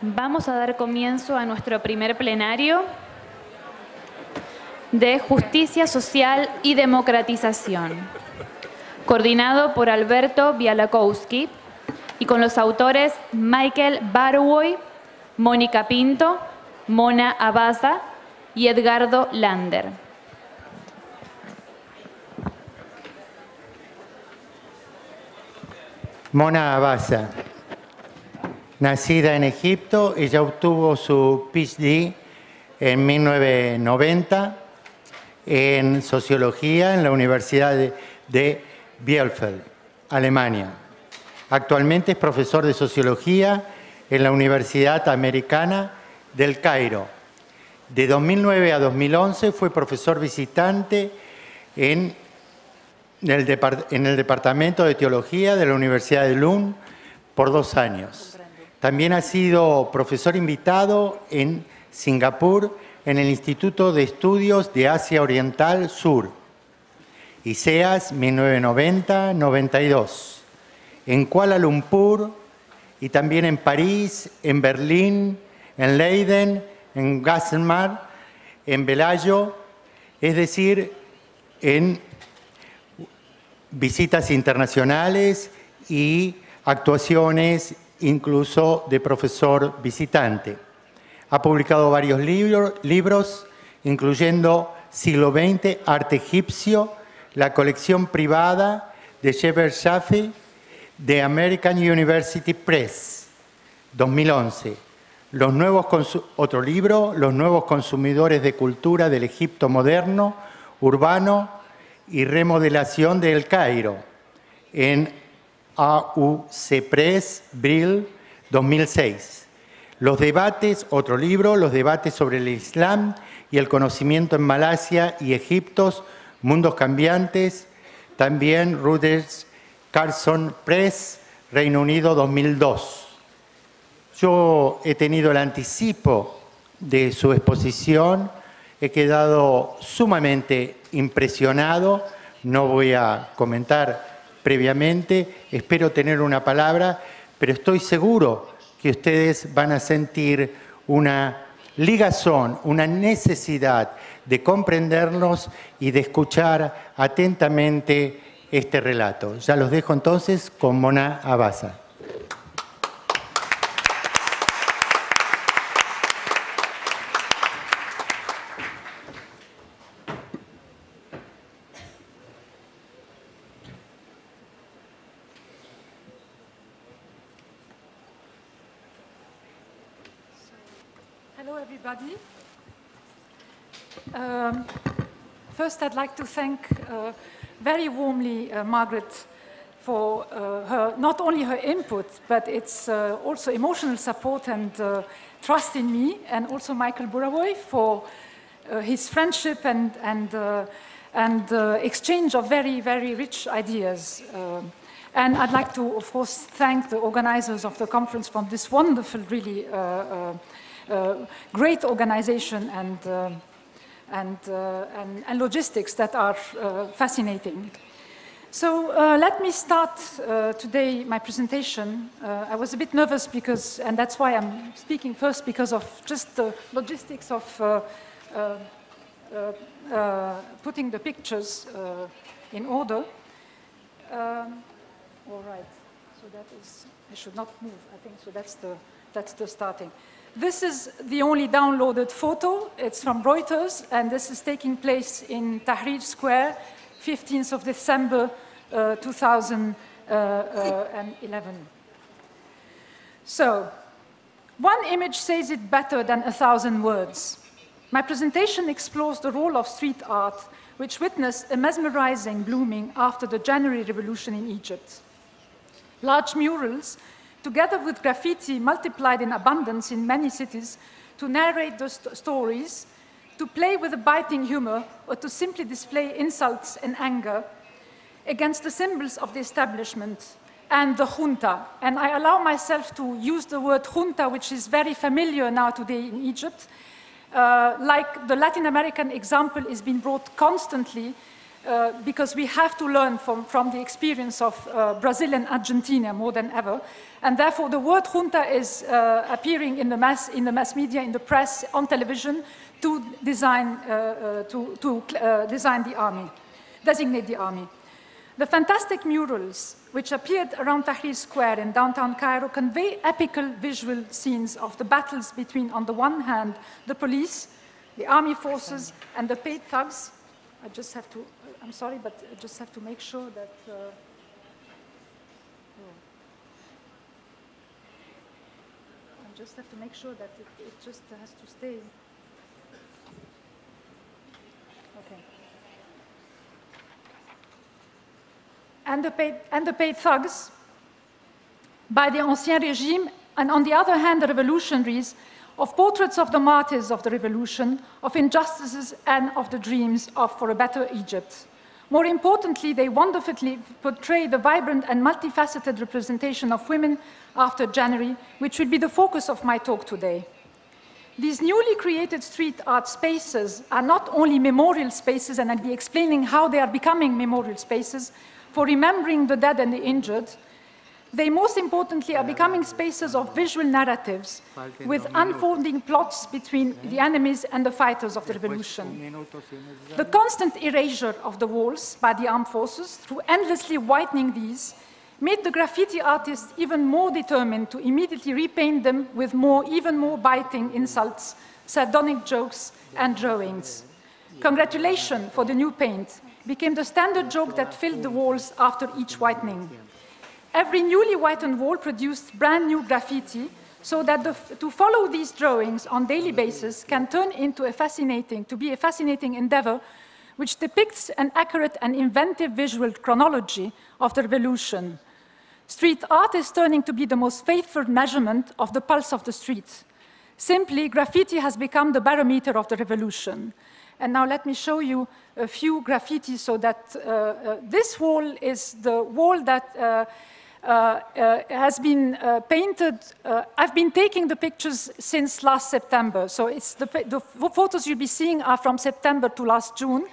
Vamos a dar comienzo a nuestro primer plenario de Justicia Social y Democratización, coordinado por Alberto BIALAKOWSKY y con los autores Michael Barwoy, Mónica Pinto, Mona ABAZA y Edgardo Lander. Mona ABAZA, nacida en Egipto, ella obtuvo su PhD en 1990 en Sociología en la Universidad de Bielefeld, Alemania. Actualmente es profesor de Sociología en la Universidad Americana del Cairo. De 2009 a 2011 fue profesor visitante en el Departamento de Teología de la Universidad de Lund por 2 años. También ha sido profesor invitado en Singapur en el Instituto de Estudios de Asia Oriental Sur, ISEAS 1990-92, en Kuala Lumpur y también en París, en Berlín, en Leiden, en Gassenmar, en Bellagio, es decir, en visitas internacionales y actuaciones incluso de profesor visitante. Ha publicado varios libros, incluyendo Siglo XX, Arte Egipcio, la colección privada de Sheber Shafi de American University Press, 2011. Otro libro, Los nuevos consumidores de cultura del Egipto moderno, urbano y remodelación de El Cairo, en AUC Press, Brill, 2006. Los debates, otro libro, Los debates sobre el Islam y el conocimiento en Malasia y Egipto, mundos cambiantes, también Rutgers Carlson Press, Reino Unido, 2002. Yo he tenido el anticipo de su exposición, he quedado sumamente impresionado, no voy a comentar previamente, espero tener una palabra, pero estoy seguro que ustedes van a sentir una ligazón, una necesidad de comprendernos y de escuchar atentamente este relato. Ya los dejo entonces con Mona ABAZA. Hello, everybody. First, I'd like to thank very warmly Margaret for not only her input, but it's also emotional support and trust in me, and also Michael Burawoy for his friendship and exchange of very, very rich ideas. And I'd like to, of course, thank the organizers of the conference for this wonderful, really great organization and logistics that are fascinating. So let me start today my presentation. I was a bit nervous because, and that's why I'm speaking first, because of just the logistics of putting the pictures in order. All right, so that is, I should not move, I think, so that's the starting. This is the only downloaded photo. It's from Reuters, and this is taking place in Tahrir Square, 15th of December, 2011. So, one image says it better than 1,000 words. My presentation explores the role of street art, which witnessed a mesmerizing blooming after the January Revolution in Egypt. Large murals, together with graffiti, multiplied in abundance in many cities to narrate the stories, to play with a biting humor, or to simply display insults and anger against the symbols of the establishment and the junta. And I allow myself to use the word junta, which is very familiar now today in Egypt. Like the Latin American example is being brought constantly because we have to learn from the experience of Brazil and Argentina more than ever. And therefore, the word junta is appearing in the mass media, in the press, on television, to design the army, designate the army. The fantastic murals, which appeared around Tahrir Square in downtown Cairo, convey epical visual scenes of the battles between, on the one hand, the police, the army forces, and the paid thugs. I just have to, I'm sorry, but I just have to make sure that... I just have to make sure that it just has to stay. Okay. And the paid thugs by the Ancien Régime, and on the other hand, the revolutionaries, of portraits of the martyrs of the revolution, of injustices, and of the dreams for a better Egypt. More importantly, they wonderfully portray the vibrant and multifaceted representation of women after January, which will be the focus of my talk today. These newly created street art spaces are not only memorial spaces, and I'll be explaining how they are becoming memorial spaces for remembering the dead and the injured. They most importantly are becoming spaces of visual narratives with unfolding plots between the enemies and the fighters of the revolution. The constant erasure of the walls by the armed forces, through endlessly whitening these, made the graffiti artists even more determined to immediately repaint them with even more biting insults, sardonic jokes, and drawings. Congratulations for the new paint became the standard joke that filled the walls after each whitening. Every newly whitened wall produced brand new graffiti, so that to follow these drawings on daily basis can turn into a fascinating endeavor which depicts an accurate and inventive visual chronology of the revolution. Street art is turning to be the most faithful measurement of the pulse of the street. Simply, graffiti has become the barometer of the revolution. And now let me show you a few graffiti so that this wall is the wall that has been painted. I've been taking the pictures since last September. So it's the photos you'll be seeing are from September to last June.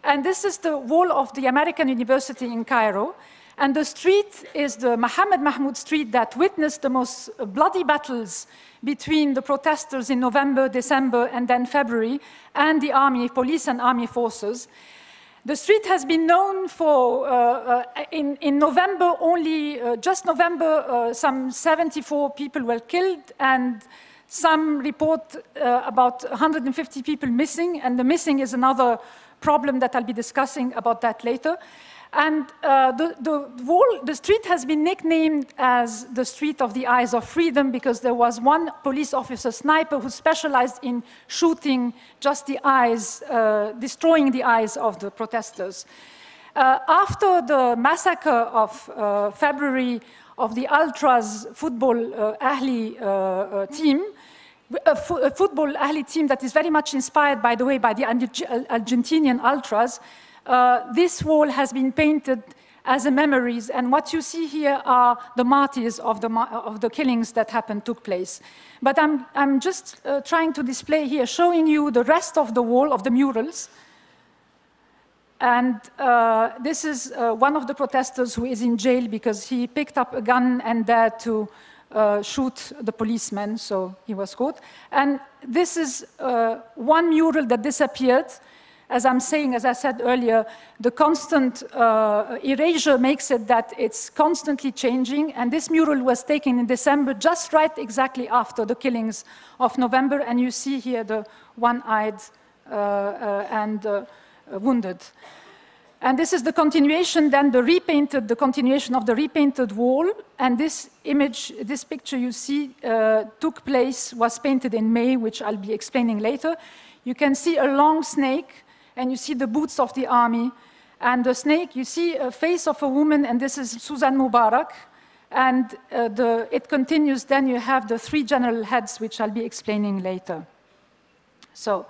And this is the wall of the American University in Cairo. And the street is the Mohammed Mahmoud Street that witnessed the most bloody battles between the protesters in November, December, and then February, and the army, police and army forces. The street has been known for, in November, just November, some 74 people were killed, and some report about 150 people missing, and the missing is another problem that I'll be discussing about that later. And the street has been nicknamed as the Street of the Eyes of Freedom because there was one police officer, sniper, who specialized in shooting just the eyes, destroying the eyes of the protesters. After the massacre of February of the Ultras football Ahli team, a football Ahli team that is very much inspired, by the way, by the Argentinian Ultras, this wall has been painted as a memories, and what you see here are the martyrs of the killings that took place. But I'm just trying to display here, showing you the rest of the wall of the murals. And this is one of the protesters who is in jail because he picked up a gun and dared to shoot the policeman, so he was caught. And this is one mural that disappeared. As I'm saying, as I said earlier, the constant erasure makes it that it's constantly changing. And this mural was taken in December, just right exactly after the killings of November. And you see here the one-eyed and wounded. And this is the continuation, then the continuation of the repainted wall. And this image, this picture you see was painted in May, which I'll be explaining later. You can see a long snake, and you see the boots of the army. And the snake, you see a face of a woman, and this is Susan Mubarak. And it continues, then you have the three general heads, which I'll be explaining later. So,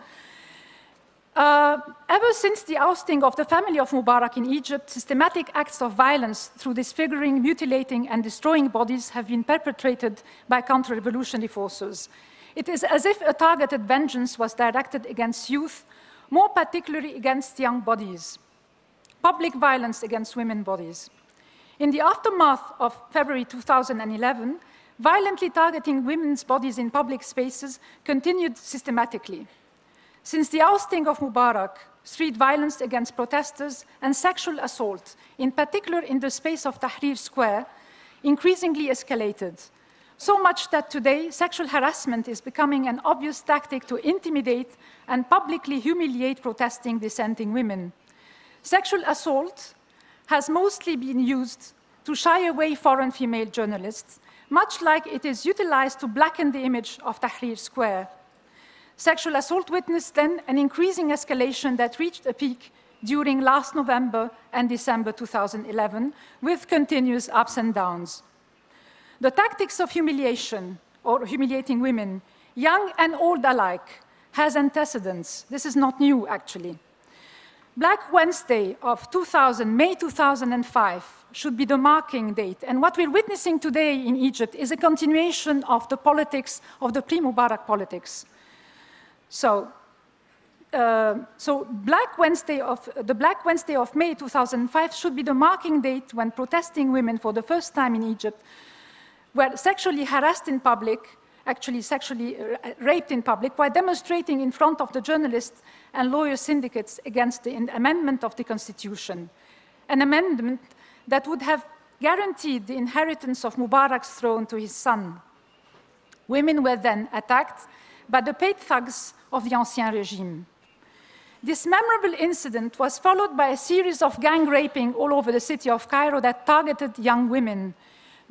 ever since the ousting of the family of Mubarak in Egypt, systematic acts of violence through disfiguring, mutilating, and destroying bodies have been perpetrated by counter-revolutionary forces. It is as if a targeted vengeance was directed against youth, more particularly against young bodies. public violence against women's bodies. In the aftermath of February 2011, violently targeting women's bodies in public spaces continued systematically. Since the ousting of Mubarak, street violence against protesters and sexual assault, in particular in the space of Tahrir Square, increasingly escalated. So much that today, sexual harassment is becoming an obvious tactic to intimidate and publicly humiliate protesting dissenting women. Sexual assault has mostly been used to shy away foreign female journalists, much like it is utilized to blacken the image of Tahrir Square. Sexual assault witnessed then an increasing escalation that reached a peak during last November and December 2011, with continuous ups and downs. The tactics of humiliation, or humiliating women, young and old alike, has antecedents. This is not new, actually. Black Wednesday of May 2005, should be the marking date. And what we're witnessing today in Egypt is a continuation of the politics, of the pre-Mubarak politics. So the Black Wednesday of May 2005 should be the marking date when protesting women for the first time in Egypt were sexually harassed in public, actually sexually raped in public, while demonstrating in front of the journalists and lawyer syndicates against the amendment of the Constitution, an amendment that would have guaranteed the inheritance of Mubarak's throne to his son. Women were then attacked by the paid thugs of the Ancien Regime. This memorable incident was followed by a series of gang raping all over the city of Cairo that targeted young women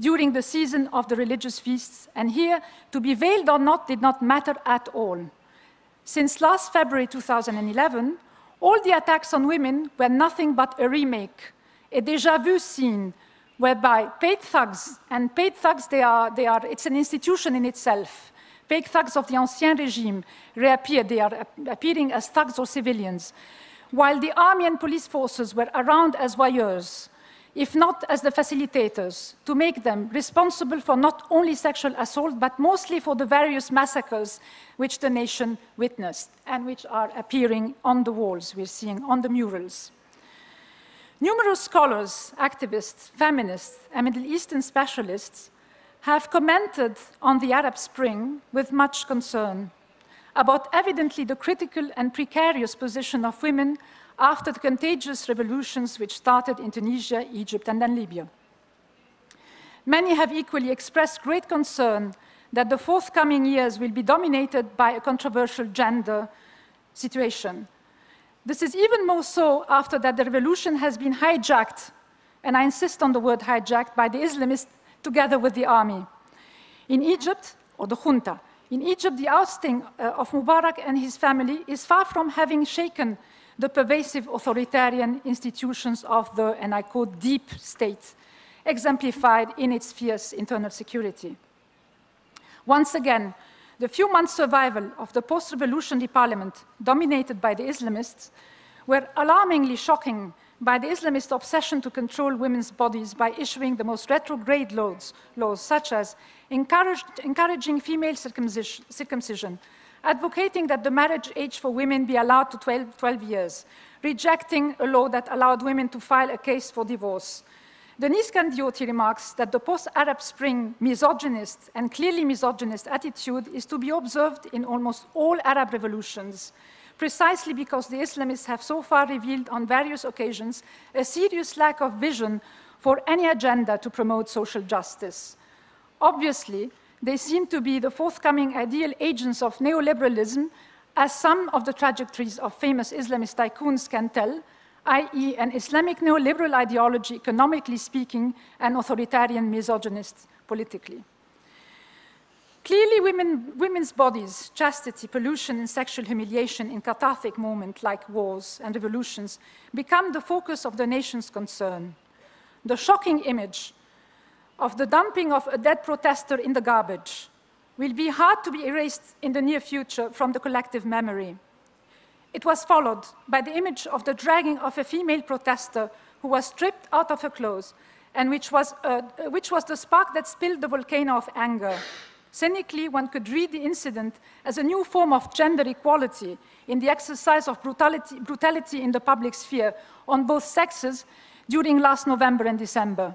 during the season of the religious feasts, and here, to be veiled or not did not matter at all. Since last February 2011, all the attacks on women were nothing but a remake, a déjà vu scene, whereby paid thugs, and paid thugs, it's an institution in itself. Paid thugs of the Ancien Regime reappeared. They are appearing as thugs or civilians, while the army and police forces were around as voyeurs, if not as the facilitators, to make them responsible for not only sexual assault, but mostly for the various massacres which the nation witnessed and which are appearing on the walls, we're seeing on the murals. Numerous scholars, activists, feminists, and Middle Eastern specialists have commented on the Arab Spring with much concern about evidently the critical and precarious position of women after the contagious revolutions which started in Tunisia, Egypt, and then Libya. Many have equally expressed great concern that the forthcoming years will be dominated by a controversial gender situation. This is even more so after that the revolution has been hijacked, and I insist on the word hijacked, by the Islamists together with the army. In Egypt, or the junta, in Egypt, the ousting of Mubarak and his family is far from having shaken the pervasive authoritarian institutions of the, and I quote, deep state, exemplified in its fierce internal security. Once again, the few months' survival of the post-revolutionary parliament, dominated by the Islamists, were alarmingly shocking by the Islamist obsession to control women's bodies by issuing the most retrograde laws such as encouraging female circumcision, advocating that the marriage age for women be allowed to 12 years, rejecting a law that allowed women to file a case for divorce. Denise Candioti remarks that the post-Arab Spring misogynist and clearly misogynist attitude is to be observed in almost all Arab revolutions, precisely because the Islamists have so far revealed on various occasions a serious lack of vision for any agenda to promote social justice. Obviously, they seem to be the forthcoming ideal agents of neoliberalism, as some of the trajectories of famous Islamist tycoons can tell, i.e. an Islamic neoliberal ideology, economically speaking, and authoritarian misogynist politically. Clearly, women's bodies, chastity, pollution, and sexual humiliation in cathartic moments like wars and revolutions become the focus of the nation's concern. The shocking image of the dumping of a dead protester in the garbage will be hard to be erased in the near future from the collective memory. It was followed by the image of the dragging of a female protester who was stripped out of her clothes, and which was the spark that spilled the volcano of anger. Cynically, one could read the incident as a new form of gender equality in the exercise of brutality in the public sphere on both sexes during last November and December.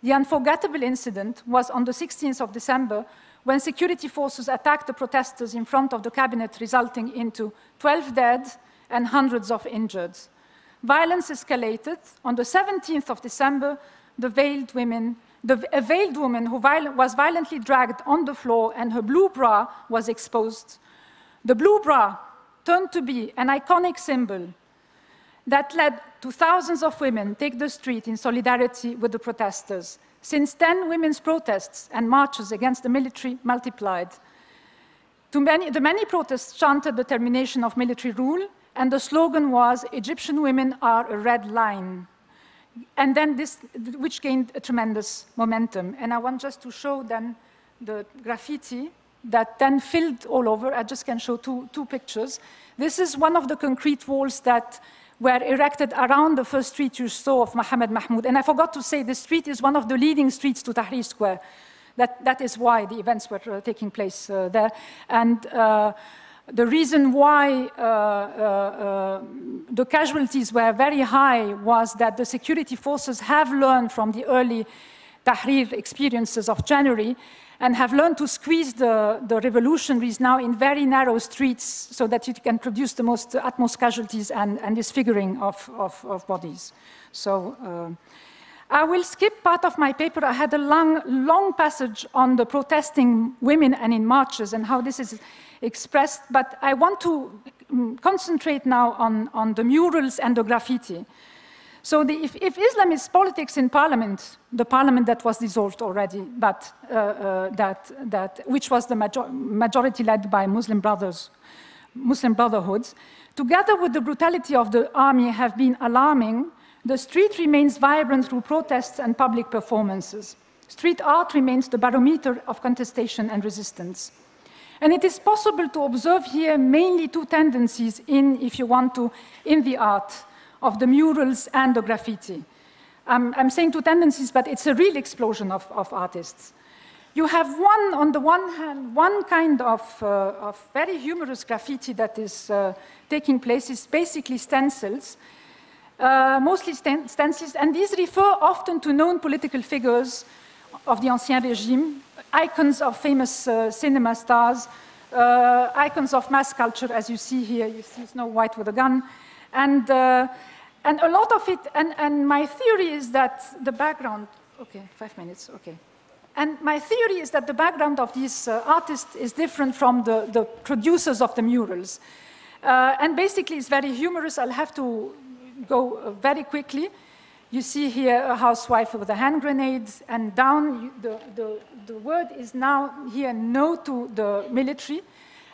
The unforgettable incident was on the 16th of December when security forces attacked the protesters in front of the cabinet, resulting into 12 dead and hundreds of injured. Violence escalated. On the 17th of December, a veiled woman who was violently dragged on the floor and her blue bra was exposed. The blue bra turned to be an iconic symbol that led to thousands of women take the street in solidarity with the protesters. Since then, women's protests and marches against the military multiplied. The many protests chanted the termination of military rule, and the slogan was, "Egyptian women are a red line." And then which gained a tremendous momentum. And I want just to show then the graffiti that then filled all over. I just can show two pictures. This is one of the concrete walls that were erected around the first street you saw of Mohammed Mahmoud. And I forgot to say, this street is one of the leading streets to Tahrir Square. That is why the events were taking place there. And the reason why the casualties were very high was that the security forces have learned from the early Tahrir experiences of January and have learned to squeeze the revolutionaries now in very narrow streets so that you can produce the utmost casualties and disfiguring of bodies. So I will skip part of my paper. I had a long passage on the protesting women and in marches and how this is expressed, but I want to concentrate now on the murals and the graffiti. So if Islam is politics in parliament, the parliament that was dissolved already, but which was the majority led by Muslim brotherhoods, together with the brutality of the army have been alarming, the street remains vibrant through protests and public performances. Street art remains the barometer of contestation and resistance. And it is possible to observe here mainly two tendencies in the art of the murals and the graffiti. I'm saying two tendencies, but it's a real explosion of artists. You have on the one hand, one kind of very humorous graffiti that is taking place is basically stencils, mostly stencils, and these refer often to known political figures of the Ancien Régime, icons of famous cinema stars, icons of mass culture, as you see here. You see Snow White with a gun. And a lot of it, and my theory is that the background, okay, 5 minutes, okay. And my theory is that the background of these artists is different from the producers of the murals. And basically it's very humorous. I'll have to go very quickly. You see here a housewife with a hand grenade, and down the word is now here no to the military.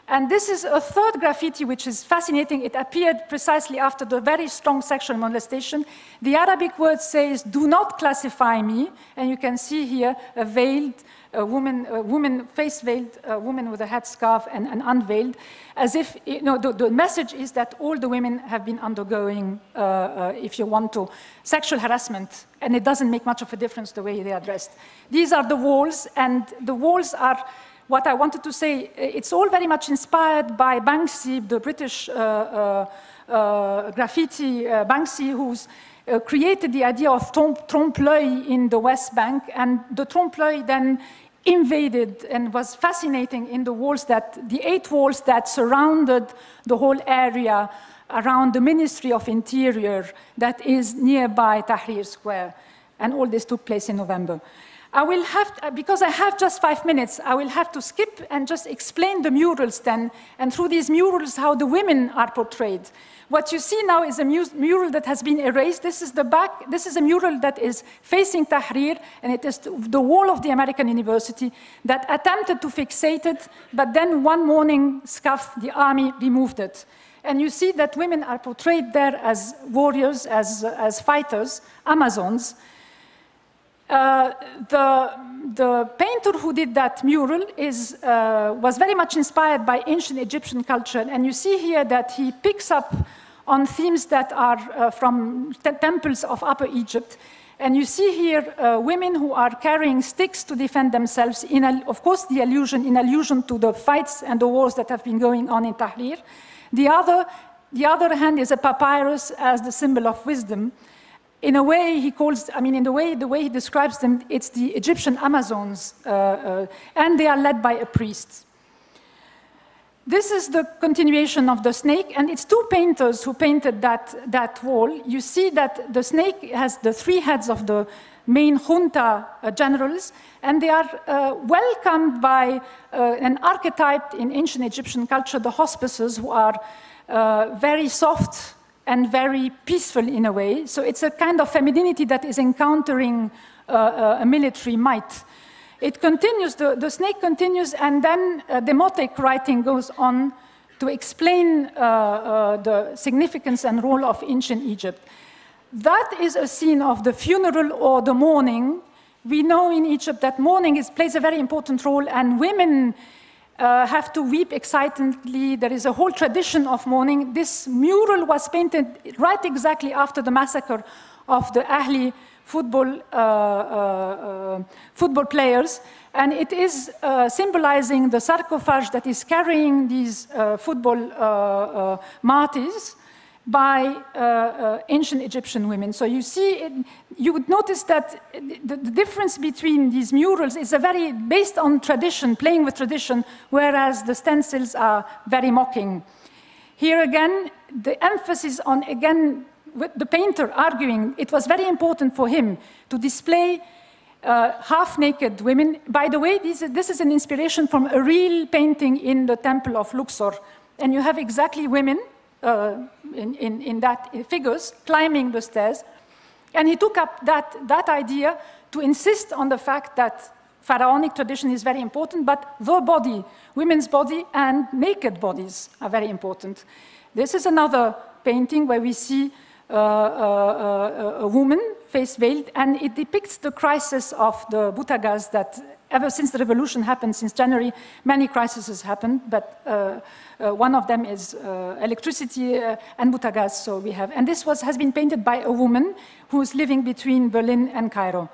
And this is a third graffiti which is fascinating. It appeared precisely after the very strong sexual molestation. The Arabic word says, "Do not classify me." And you can see here a veiled face veiled, a woman with a headscarf and unveiled, as if, the message is that all the women have been undergoing, if you want to, sexual harassment, and it doesn't make much of a difference the way they are dressed. These are the walls, and the walls are, what I wanted to say, it's all very much inspired by Banksy, the British graffiti Banksy, who's created the idea of trompe-l'œil in the West Bank, and the trompe-l'œil then invaded and was fascinating in the 8 walls that surrounded the whole area around the Ministry of Interior that is nearby Tahrir Square. And all this took place in November. I will because I have just 5 minutes, I will have to skip and just explain the murals then, and through these murals, how the women are portrayed. What you see now is a mural that has been erased. This is the back. This is a mural that is facing Tahrir, and it is the wall of the American University that attempted to fixate it, but then one morning, the army removed it. And you see that women are portrayed there as warriors, as fighters, Amazons. The painter who did that mural was very much inspired by ancient Egyptian culture, and you see here that he picks up on themes that are from temples of Upper Egypt, And you see here women who are carrying sticks to defend themselves, of course, in allusion to the fights and the wars that have been going on in Tahrir. The other hand is a papyrus as the symbol of wisdom. In a way, he calls, I mean, in the way he describes them, it's the Egyptian Amazons, and they are led by a priest. This is the continuation of the snake, and it's two painters who painted that wall. You see that the snake has the three heads of the main junta generals, and they are welcomed by an archetype in ancient Egyptian culture, the hospices, who are very soft and very peaceful in a way. So it's a kind of femininity that is encountering a military might. It continues, the snake continues, and then demotic writing goes on to explain the significance and role of ancient Egypt. That is a scene of the funeral or the mourning. We know in Egypt that mourning plays a very important role, and women have to weep excitedly. There is a whole tradition of mourning. This mural was painted right exactly after the massacre of the Ahli football players, and it is symbolizing the sarcophage that is carrying these football martyrs by ancient Egyptian women. So you see, you would notice that the difference between these murals is based on tradition, playing with tradition, whereas the stencils are very mocking. Here again, the emphasis on, again, with the painter arguing, it was very important for him to display half-naked women. By the way, this is an inspiration from a real painting in the temple of Luxor. And you have exactly women in that figures climbing the stairs. And he took up that idea to insist on the fact that pharaonic tradition is very important, but the body, women's body and naked bodies are very important. This is another painting where we see a woman, face veiled, and it depicts the crisis of the Butagas that ever since the revolution happened, since January, many crises happened, but one of them is electricity and Butagas, so we have, and this has been painted by a woman who is living between Berlin and Cairo.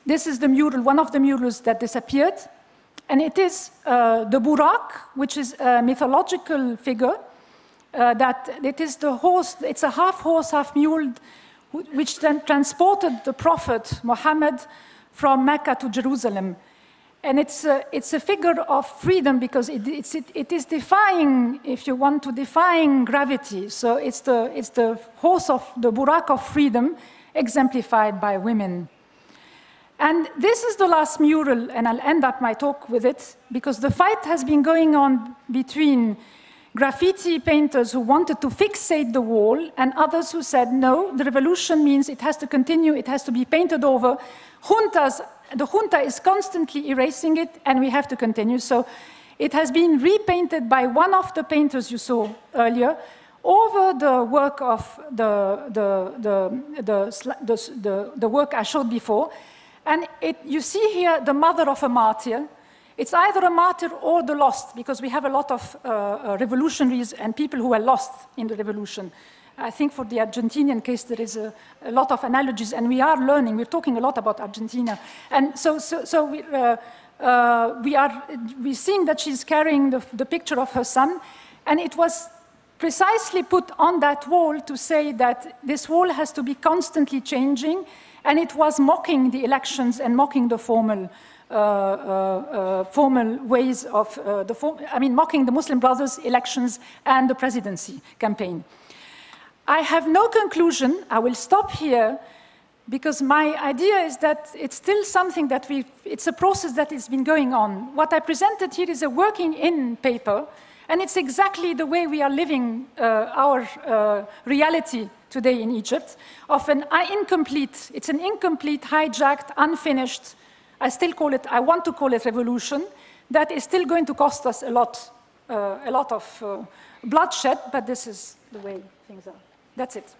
This is the mural, one of the murals that disappeared, and it is the Burak, which is a mythological figure, that it is the horse, it's a half horse, half mule, which then transported the Prophet Muhammad from Mecca to Jerusalem. And it's a figure of freedom because it is defying, if you want to, defying gravity. So it's the horse of the Burak of freedom, exemplified by women. And this is the last mural, and I'll end up my talk with it, because the fight has been going on between graffiti painters who wanted to fixate the wall and others who said, no, the revolution means it has to continue, it has to be painted over. The junta is constantly erasing it, and we have to continue. So it has been repainted by one of the painters you saw earlier over the work of the work I showed before. And you see here the mother of a martyr. It's either a martyr or the lost, because we have a lot of revolutionaries and people who were lost in the revolution. I think for the Argentinian case, there is a lot of analogies, and we are learning. We're talking a lot about Argentina. And we're seeing that she's carrying the picture of her son, and it was precisely put on that wall to say that this wall has to be constantly changing, and it was mocking the elections and mocking the formal ways of, mocking the Muslim Brothers elections and the presidency campaign. I have no conclusion. I will stop here because my idea is that it's still something that it's a process that has been going on. What I presented here is a working in paper, and it's exactly the way we are living our reality today in Egypt, of an incomplete, it's an incomplete, hijacked, unfinished, I want to call it revolution, that is still going to cost us a lot of bloodshed, but this is the way things are. That's it.